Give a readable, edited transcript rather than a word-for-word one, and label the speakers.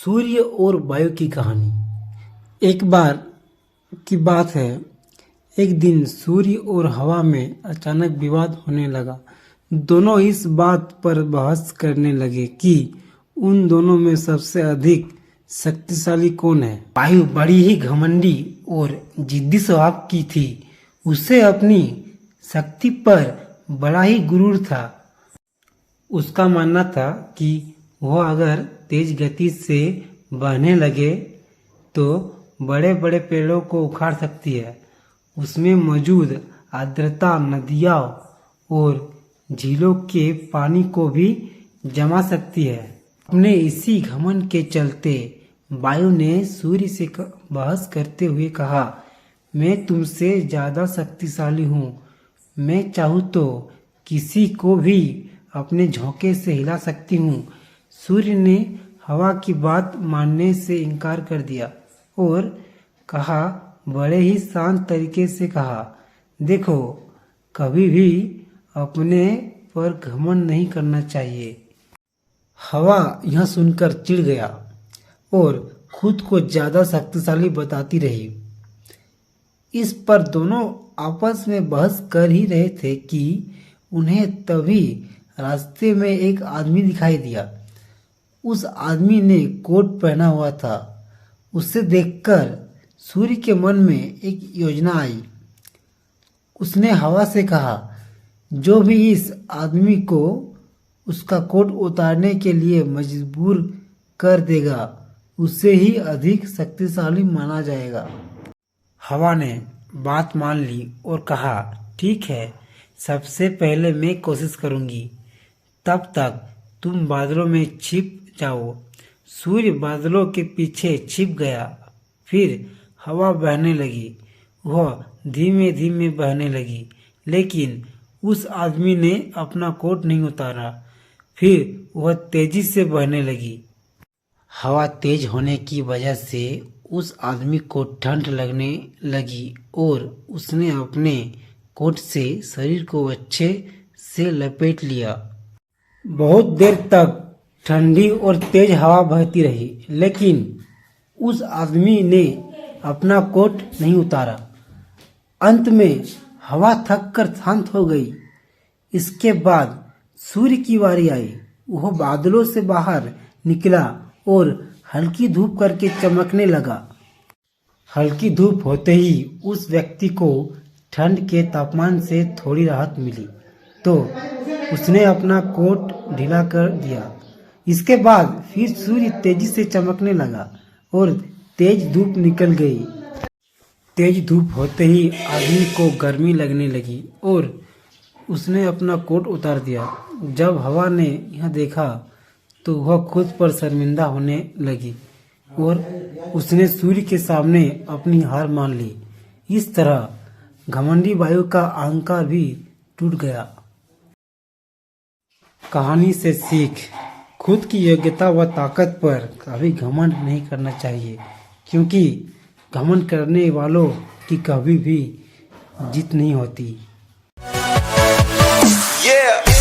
Speaker 1: सूर्य और वायु की कहानी। एक बार की बात है, एक दिन सूर्य और हवा में अचानक विवाद होने लगा। दोनों इस बात पर बहस करने लगे कि उन दोनों में सबसे अधिक शक्तिशाली कौन है। वायु बड़ी ही घमंडी और जिद्दी स्वभाव की थी। उसे अपनी शक्ति पर बड़ा ही गुरूर था। उसका मानना था कि वह अगर तेज गति से बहने लगे तो बड़े बड़े पेड़ों को उखाड़ सकती है। उसमें मौजूद आर्द्रता नदियों और झीलों के पानी को भी जमा सकती है। अपने इसी घमंड के चलते वायु ने सूर्य से बहस करते हुए कहा, मैं तुमसे ज्यादा शक्तिशाली हूँ। मैं चाहूँ तो किसी को भी अपने झोंके से हिला सकती हूँ। सूर्य ने हवा की बात मानने से इनकार कर दिया और कहा, बड़े ही शांत तरीके से कहा, देखो, कभी भी अपने पर घमंड नहीं करना चाहिए। हवा यह सुनकर चिढ़ गया और खुद को ज्यादा शक्तिशाली बताती रही। इस पर दोनों आपस में बहस कर ही रहे थे कि उन्हें तभी रास्ते में एक आदमी दिखाई दिया। उस आदमी ने कोट पहना हुआ था। उसे देखकर सूर्य के मन में एक योजना आई। उसने हवा से कहा, जो भी इस आदमी को उसका कोट उतारने के लिए मजबूर कर देगा, उसे ही अधिक शक्तिशाली माना जाएगा। हवा ने बात मान ली और कहा, ठीक है, सबसे पहले मैं कोशिश करूंगी। तब तक तुम बादलों में छिप जाओ। सूर्य बादलों के पीछे छिप गया। फिर हवा बहने लगी। वह धीमे धीमे बहने लगी, लेकिन उस आदमी ने अपना कोट नहीं उतारा। फिर वह तेजी से बहने लगी। हवा तेज होने की वजह से उस आदमी को ठंड लगने लगी और उसने अपने कोट से शरीर को अच्छे से लपेट लिया। बहुत देर तक ठंडी और तेज हवा बहती रही, लेकिन उस आदमी ने अपना कोट नहीं उतारा। अंत में हवा थक कर शांत हो गई। इसके बाद सूर्य की बारी आई। वह बादलों से बाहर निकला और हल्की धूप करके चमकने लगा। हल्की धूप होते ही उस व्यक्ति को ठंड के तापमान से थोड़ी राहत मिली, तो उसने अपना कोट ढीला कर दिया। इसके बाद फिर सूर्य तेजी से चमकने लगा और तेज धूप निकल गई। तेज धूप होते ही आदमी को गर्मी लगने लगी और उसने अपना कोट उतार दिया। जब हवा ने यह देखा तो वह खुद पर शर्मिंदा होने लगी और उसने सूर्य के सामने अपनी हार मान ली। इस तरह घमंडी वायु का अहंकार भी टूट गया। कहानी से सीख, खुद की योग्यता व ताकत पर कभी घमंड नहीं करना चाहिए, क्योंकि घमंड करने वालों की कभी भी जीत नहीं होती।
Speaker 2: Yeah.